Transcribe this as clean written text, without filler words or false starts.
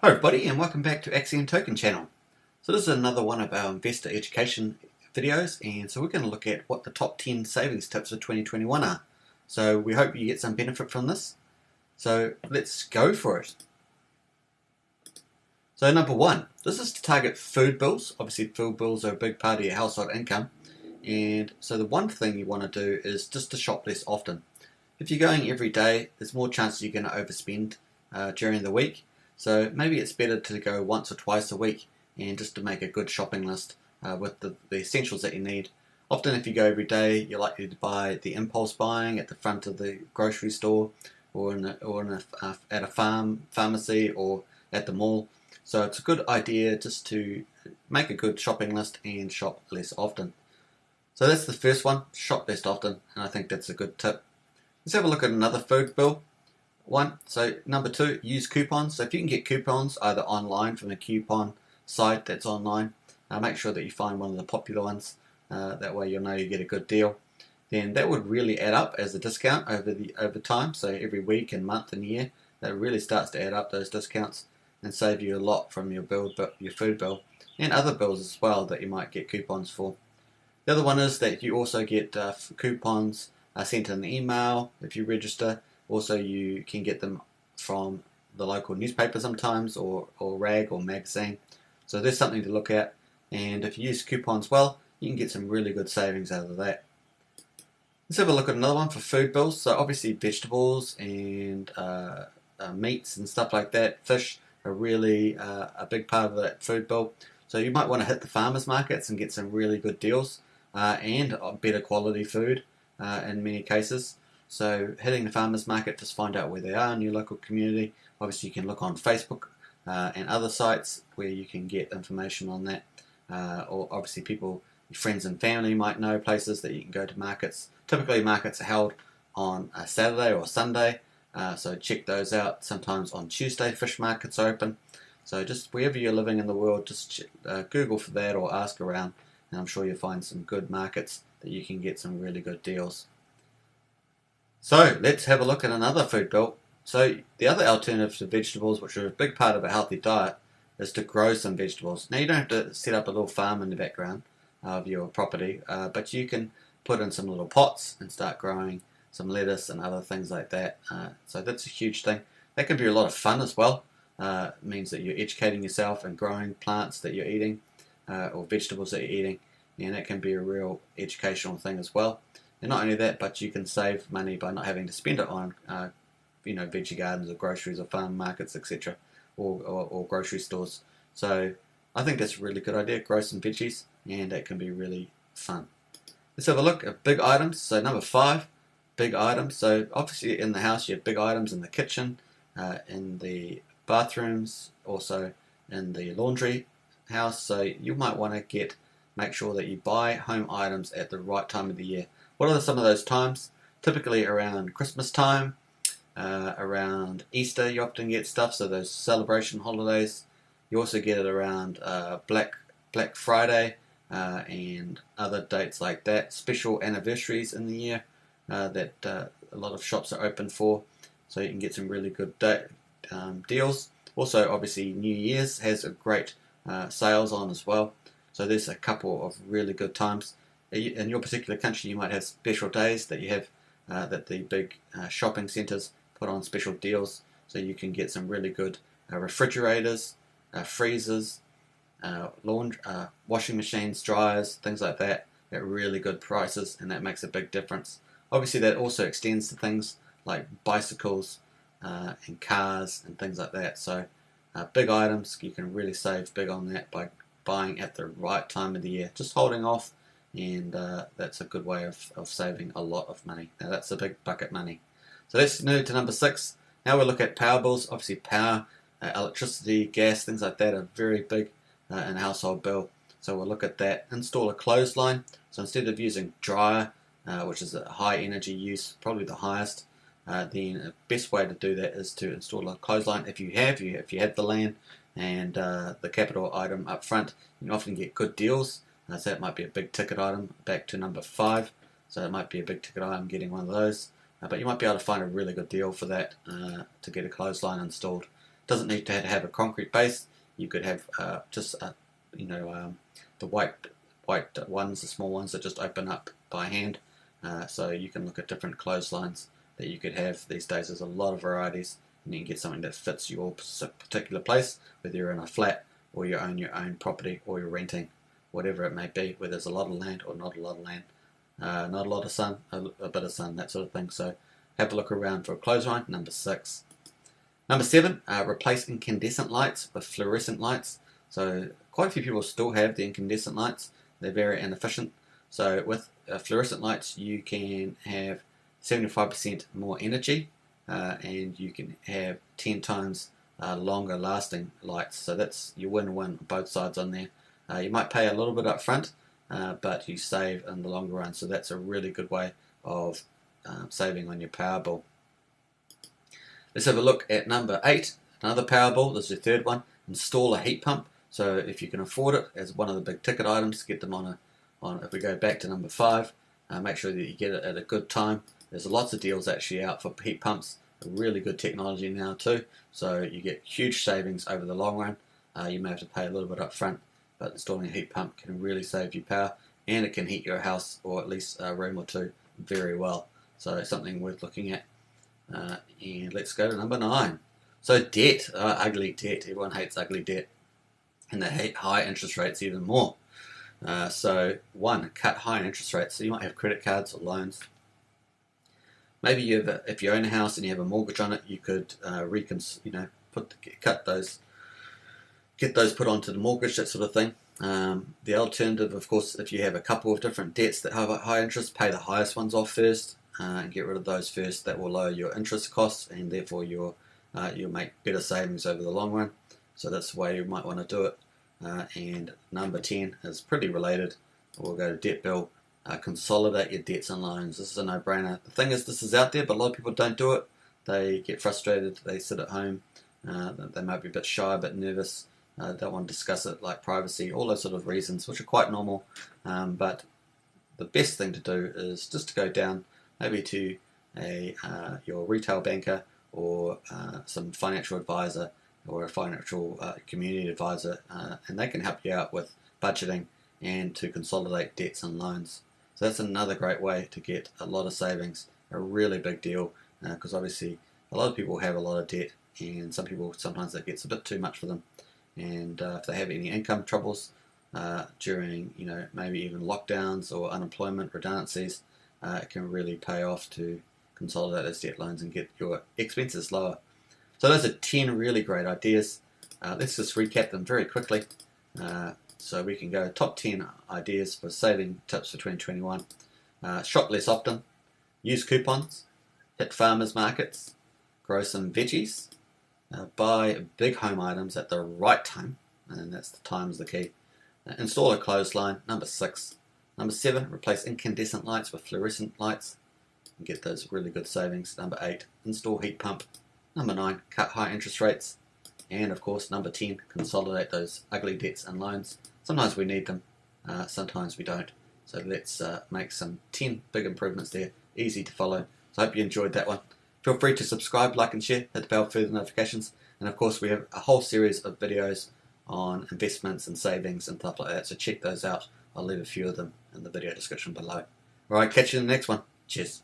Hi everybody, and welcome back to Axiom Token channel. So this is another one of our investor education videos, and so we're going to look at what the top 10 savings tips for 2021 are. So we hope you get some benefit from this. So let's go for it. So number one, this is to target food bills. Obviously food bills are a big part of your household income, and so the one thing you want to do is just to shop less often. If you're going every day, there's more chances you're going to overspend during the week. So maybe it's better to go once or twice a week and just to make a good shopping list with the essentials that you need. Often if you go every day, you're likely to buy the impulse buying at the front of the grocery store or at a pharmacy or at the mall. So it's a good idea just to make a good shopping list and shop less often. So that's the first one, shop less often, and I think that's a good tip. Let's have a look at another food bill one. So number two, use coupons. So if you can get coupons either online from a coupon site that's online, make sure that you find one of the popular ones. That way you'll know you get a good deal. Then that would really add up as a discount over time. So every week and month and year, that really starts to add up those discounts and save you a lot from your food bill and other bills as well that you might get coupons for. The other one is that you also get coupons sent in an email if you register. Also, you can get them from the local newspaper sometimes, or rag or magazine. So there's something to look at. And if you use coupons well, you can get some really good savings out of that. Let's have a look at another one for food bills. So obviously vegetables and meats and stuff like that. Fish are really a big part of that food bill. So you might want to hit the farmers markets and get some really good deals and better quality food in many cases. So hitting the farmers market, just find out where they are in your local community. Obviously you can look on Facebook and other sites where you can get information on that. Or obviously your friends and family might know places that you can go to markets. Typically markets are held on a Saturday or Sunday, so check those out. Sometimes on Tuesday fish markets are open. So just wherever you're living in the world, just Google for that or ask around, and I'm sure you'll find some good markets that you can get some really good deals. So let's have a look at another food bill. So the other alternative to vegetables, which are a big part of a healthy diet, is to grow some vegetables. Now you don't have to set up a little farm in the background of your property, but you can put in some little pots and start growing some lettuce and other things like that. So that's a huge thing. That can be a lot of fun as well. It means that you're educating yourself and growing plants that you're eating or vegetables that you're eating, and that can be a real educational thing as well. And not only that, but you can save money by not having to spend it on, veggie gardens or groceries or farm markets, etc., or grocery stores. So I think that's a really good idea. Grow some veggies, and it can be really fun. Let's have a look at big items. So number 5, big items. So obviously in the house you have big items in the kitchen, in the bathrooms, also in the laundry house. So you might want to make sure that you buy home items at the right time of the year. What are some of those times? Typically around Christmas time, around Easter you often get stuff, so those celebration holidays. You also get it around Black Friday and other dates like that. Special anniversaries in the year that a lot of shops are open for, so you can get some really good deals. Also obviously New Year's has a great sales on as well, so there's a couple of really good times. In your particular country you might have special days that you have that the big shopping centres put on special deals, so you can get some really good refrigerators, freezers, washing machines, dryers, things like that at really good prices, and that makes a big difference. Obviously that also extends to things like bicycles and cars and things like that. So big items, you can really save big on that by buying at the right time of the year. Just holding off, and that's a good way of saving a lot of money. Now that's a big bucket money. So let's move to number 6. Now we'll look at power bills. Obviously power, electricity, gas, things like that are very big in a household bill. So we'll look at that. Install a clothesline. So instead of using dryer, which is a high energy use, probably the highest, then the best way to do that is to install a clothesline. If you have the land and the capital item up front, you can often get good deals. So that might be a big ticket item, back to number 5. So it might be a big ticket item getting one of those. But you might be able to find a really good deal for that to get a clothesline installed. Doesn't need to have a concrete base. You could have just the white ones, the small ones that just open up by hand. So you can look at different clotheslines that you could have these days. There's a lot of varieties, and you can get something that fits your particular place, whether you're in a flat or you own your own property or you're renting, whatever it may be, where there's a lot of land or not a lot of land, not a lot of sun, a bit of sun, that sort of thing. So have a look around for a clothesline. Number 6. Number 7, replace incandescent lights with fluorescent lights. So quite a few people still have the incandescent lights. They're very inefficient. So with fluorescent lights, you can have 75% more energy, and you can have 10 times longer lasting lights. So that's your win-win on both sides on there. You might pay a little bit up front, but you save in the longer run. So that's a really good way of saving on your power bill. Let's have a look at number 8, another power bill. This is your third one. Install a heat pump. So if you can afford it, as one of the big ticket items, get them on. If we go back to number 5, make sure that you get it at a good time. There's lots of deals actually out for heat pumps. Really good technology now too. So you get huge savings over the long run. You may have to pay a little bit up front, but installing a heat pump can really save you power, and it can heat your house or at least a room or two very well. So it's something worth looking at. And let's go to number 9. So debt, ugly debt. Everyone hates ugly debt, and they hate high interest rates even more. So 1, cut high interest rates. So you might have credit cards or loans. Maybe if you own a house and you have a mortgage on it, you could get those put onto the mortgage, that sort of thing. The alternative, of course, if you have a couple of different debts that have a high interest, pay the highest ones off first. And get rid of those first. That will lower your interest costs, and therefore you'll make better savings over the long run. So that's the way you might want to do it. And number 10 is pretty related. We'll go to debt bill. Consolidate your debts and loans. This is a no-brainer. The thing is, this is out there, but a lot of people don't do it. They get frustrated. They sit at home. They might be a bit shy, a bit nervous. Don't want to discuss it, like privacy, all those sort of reasons, which are quite normal. But the best thing to do is just to go down maybe to your retail banker or some financial advisor or a financial community advisor, and they can help you out with budgeting and to consolidate debts and loans. So that's another great way to get a lot of savings, a really big deal, because obviously a lot of people have a lot of debt, and some people sometimes that gets a bit too much for them. And if they have any income troubles during maybe even lockdowns or unemployment redundancies, it can really pay off to consolidate those debt loans and get your expenses lower. So those are 10 really great ideas. Let's just recap them very quickly. So we can go top 10 ideas for saving tips for 2021. Shop less often, use coupons, hit farmers markets, grow some veggies, buy big home items at the right time, and that's the time's the key. Install a clothesline, number 6. Number 7, replace incandescent lights with fluorescent lights and get those really good savings. Number 8, install heat pump. Number 9, cut high interest rates. And of course, number 10, consolidate those ugly debts and loans. Sometimes we need them, sometimes we don't. So let's make some 10 big improvements there, easy to follow. So I hope you enjoyed that one. Feel free to subscribe, like and share, hit the bell for further notifications. And of course, we have a whole series of videos on investments and savings and stuff like that. So check those out. I'll leave a few of them in the video description below. Alright, catch you in the next one. Cheers.